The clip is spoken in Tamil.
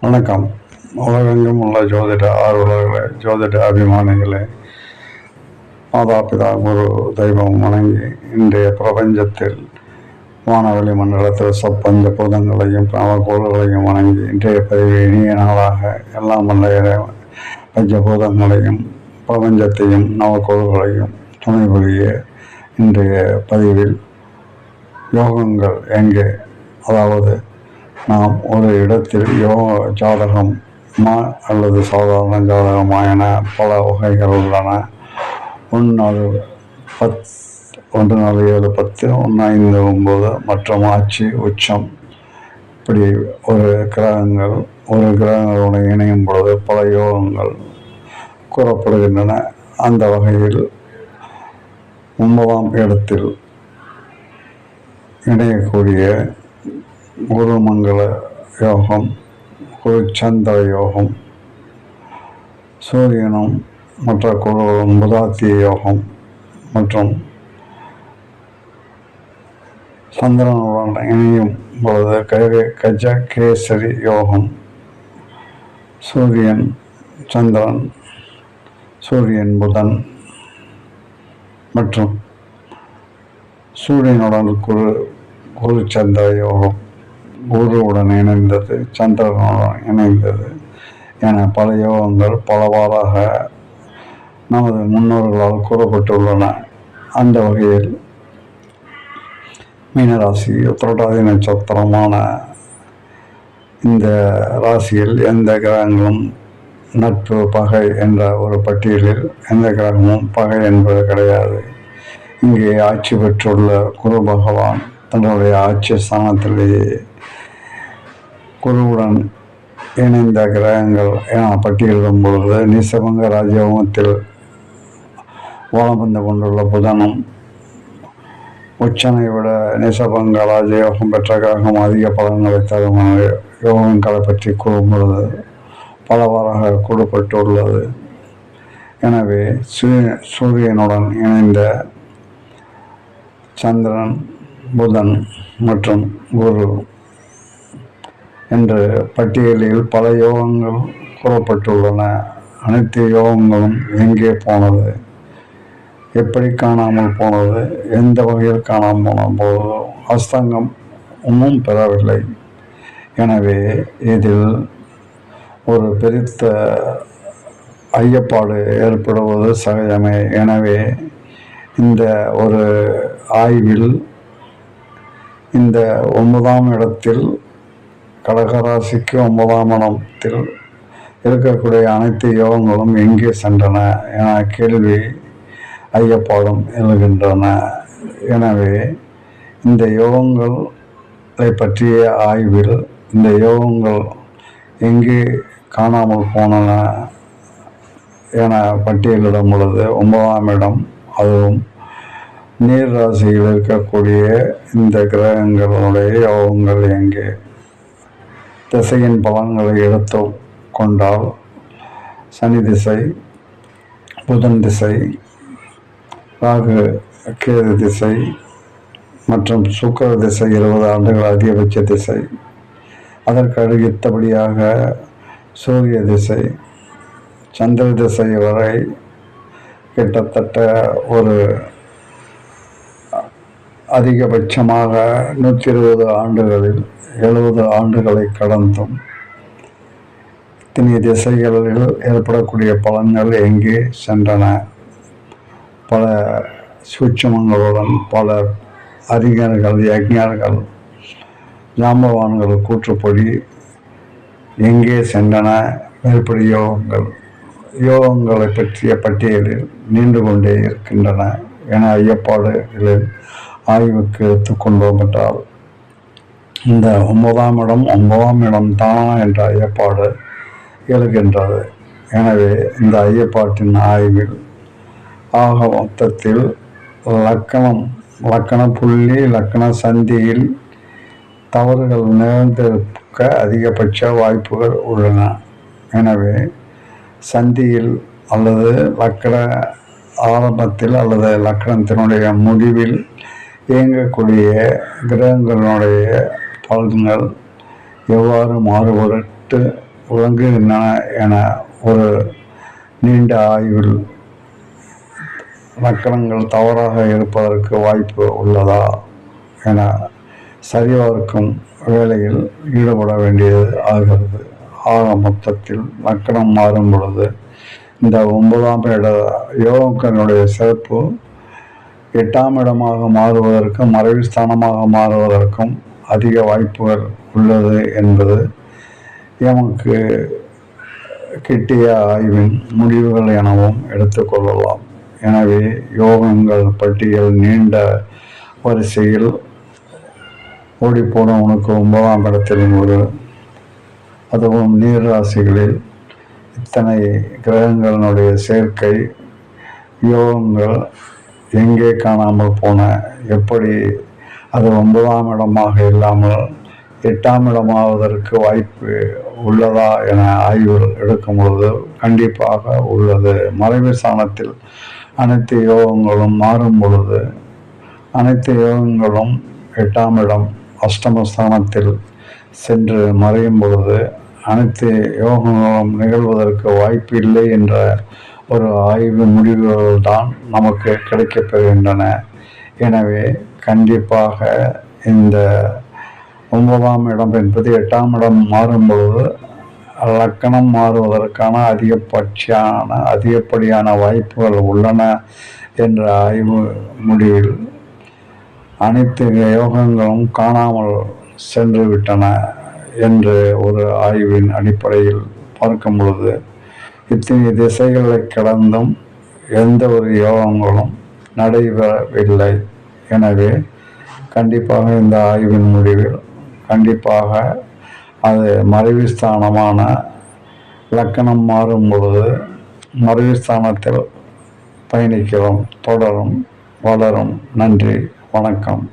வணக்கம். உலகெங்கும் உள்ள ஜோதிட ஆர்வலர்களே, ஜோதிட அபிமானிகளே, மாதாபிதா குரு தெய்வம் வணங்கி இன்றைய பிரபஞ்சத்தில் வானவெளி மண்டலத்தில் பஞ்ச பூதங்களையும் நவகோள்களையும் வணங்கி இன்றைய பதிவு இனிய நாளாக எல்லாம் வல்ல பஞ்சபூதங்களையும் பிரபஞ்சத்தையும் நவகோள்களையும் துணை புரிய இன்றைய பதிவில் யோகங்கள் எங்கே, அதாவது நாம் ஒரு இடத்தில் யோக ஜாதகம் அல்லது சாதாரண ஜாதகமா என பல வகைகள் உள்ளன. 1 4 7 10 1 5 9 மற்றும் ஆட்சி உச்சம், இப்படி ஒரு கிரகங்களுடன் இணையும் பொழுது பல யோகங்கள் கூறப்படுகின்றன. அந்த வகையில் 9ஆம் இடத்தில் இணையக்கூடிய குருமங்கள யோகம், குரு சந்திர யோகம், சூரியனும் மற்ற குருவும் புதாத்திய யோகம் மற்றும் சந்திரனுடன் இணையும் பொழுது கஜகேசரி யோகம், சூரியன் சந்திரன், சூரியன் புதன் மற்றும் சூரியனுடன் குரு சந்திர யோகம், குருவுடன் இணைந்தது, சந்திரனுடன் இணைந்தது என பல யோகங்கள் பலவாறாக நமது முன்னோர்களால் கூறப்பட்டுள்ளன. அந்த வகையில் மீனராசி உத்திரட்டாதி நட்சத்திரமான இந்த ராசியில் எந்த கிரகங்களும் நட்பு பகை என்ற ஒரு பட்டியலில் எந்த கிரகமும் பகை என்பது கிடையாது. இங்கே ஆட்சி பெற்றுள்ள குரு பகவான் தன்னுடைய ஆட்சி ஸ்தானத்திலேயே குருவுடன் இணைந்த கிரகங்கள் என பட்டியலிடும் பொழுது நிசபங்க ராஜயோகத்தில் வலம் வந்து கொண்டுள்ள புதனும் உச்சனை விட நிசபங்க ராஜயோகம் பெற்ற கிரகம் அதிக பலன்களை தரும் யோகங்களை பற்றி கூறும் பொழுது பலவாறாக கூறப்பட்டுள்ளது. எனவே சூரியனுடன் இணைந்த சந்திரன், புதன் மற்றும் குரு என்று பட்டியலில் பல யோகங்கள் கூறப்பட்டுள்ளன. அனைத்து யோகங்களும் எங்கே போனது, எப்படி காணாமல் போனது, எந்த வகையில் காணாமல் போன போதோ அஸ்தங்கமும் பெறவில்லை. எனவே இதில் ஒரு பெருத்த ஐயப்பாடு ஏற்படுவது சகஜமே. எனவே இந்த ஒரு ஆய்வில் இந்த 9ஆம் இடத்தில் கடகராசிக்கு 9ஆம் இடத்தில் இருக்கக்கூடிய அனைத்து யோகங்களும் எங்கே சென்றன என கேள்வி ஐயப்பாடும் எழுகின்றன. எனவே இந்த யோகங்களை பற்றிய ஆய்வில் இந்த யோகங்கள் எங்கே காணாமல் போனன என பட்டியலிடும் பொழுது 9ஆம் இடம், அதுவும் நீர் ராசியில் இருக்கக்கூடிய இந்த கிரகங்களுடைய யோகங்கள் எங்கே, திசையின் பலன்களை எடுத்து கொண்டால் சனி திசை, புதன் திசை, ராகு கேது திசை மற்றும் சுக்கிர திசை 20 ஆண்டுகள் அதிகபட்ச திசை, அதற்கு அடுத்தபடியாக சூரிய திசை, சந்திர திசை வரை கிட்டத்தட்ட ஒரு அதிகபட்சமாக 120 ஆண்டுகளில் 70 ஆண்டுகளை கடந்தும் இத்தனை திசைகளில் ஏற்படக்கூடிய பலன்கள் எங்கே சென்றன, பல சூட்சமங்களுடன் பல அறிஞர்கள், யஜ்ஞர்கள், ஜாம்பவான்கள் கூற்றுப்படி எங்கே சென்றன மேற்படி யோகங்களை பற்றிய பட்டியலில் நீண்டு கொண்டே இருக்கின்றன என ஐயப்பாடுகளில் ஆய்வுக்கு எடுத்துக்கொண்டோம் என்றால் இந்த 9ஆம் இடம் தானா என்ற ஐயப்பாடு எழுகின்றது. எனவே இந்த ஐயப்பாட்டின் ஆய்வில் ஆக மொத்தத்தில் லக்கண புள்ளி லக்கண சந்தியில் தவறுகள் நிகழ்ந்திருக்க அதிகபட்ச வாய்ப்புகள் உள்ளன. எனவே சந்தியில் அல்லது லக்கண ஆரம்பத்தில் அல்லது லக்கணத்தினுடைய முடிவில் இயங்கக்கூடிய கிரகங்களுடைய பலன்கள் எவ்வாறு மாறுபட்டு விளங்குகின்றன என ஒரு நீண்ட ஆய்வில் லக்கணங்கள் தவறாக இருப்பதற்கு வாய்ப்பு உள்ளதா என சரிபார்க்கும் வேலையில் ஈடுபட வேண்டியது ஆகிறது. ஆக மொத்தத்தில் லக்கணம் மாறும் பொழுது இந்த 9ஆம் இட யோகனுடைய சிறப்பு 8ஆம் இடமாக மாறுவதற்கும் மறைவு ஸ்தானமாக மாறுவதற்கும் அதிக வாய்ப்புகள் உள்ளது என்பது எமக்கு கிட்டிய ஆய்வின் முடிவுகள் எனவும் எடுத்துக்கொள்ளலாம். எனவே யோகங்கள் பட்டியல் நீண்ட வரிசையில் ஓடிப்போனவனுக்கு 9ஆம் இடத்தில் அதுவும் நீர் ராசிகளில் இத்தனை கிரகங்களினுடைய சேர்க்கை யோகங்கள் எங்கே காணாமல் போன, எப்படி அது 9ஆம் இடமாக இல்லாமல் 8ஆம் இடமாவதற்கு வாய்ப்பு உள்ளதா என ஆய்வுகள் எடுக்கும் பொழுது கண்டிப்பாக உள்ளது. மறைவு ஸ்தானத்தில் அனைத்து யோகங்களும் மாறும் பொழுது அனைத்து யோகங்களும் 8ஆம் இடம் அஷ்டமஸ்தானத்தில் சென்று மறையும் பொழுது அனைத்து யோகங்களும் நிகழ்வதற்கு வாய்ப்பு இல்லை என்ற ஒரு ஆய்வு முடிவுகள் தான் நமக்கு கிடைக்கப்பெறுகின்றன. எனவே கண்டிப்பாக இந்த 9ஆம் இடம் என்பது 8ஆம் இடம் மாறும் பொழுது லக்கணம் மாறுவதற்கான அதிகப்படியான வாய்ப்புகள் உள்ளன என்ற ஆய்வு முடிவில் அனைத்து யோகங்களும் காணாமல் சென்று விட்டன என்று ஒரு ஆய்வின் அடிப்படையில் பார்க்கும் பொழுது இத்தனை திசைகளை கடந்தும் எந்த ஒரு யோகங்களும் நடைபெறவில்லை. எனவே கண்டிப்பாக இந்த ஆய்வின் முடிவில் கண்டிப்பாக அது மறைவு ஸ்தானமான லக்கணம் மாறும் பொழுது மறைவு ஸ்தானத்தில் பயணிக்கிறோம், தொடரும், வளரும். நன்றி, வணக்கம்.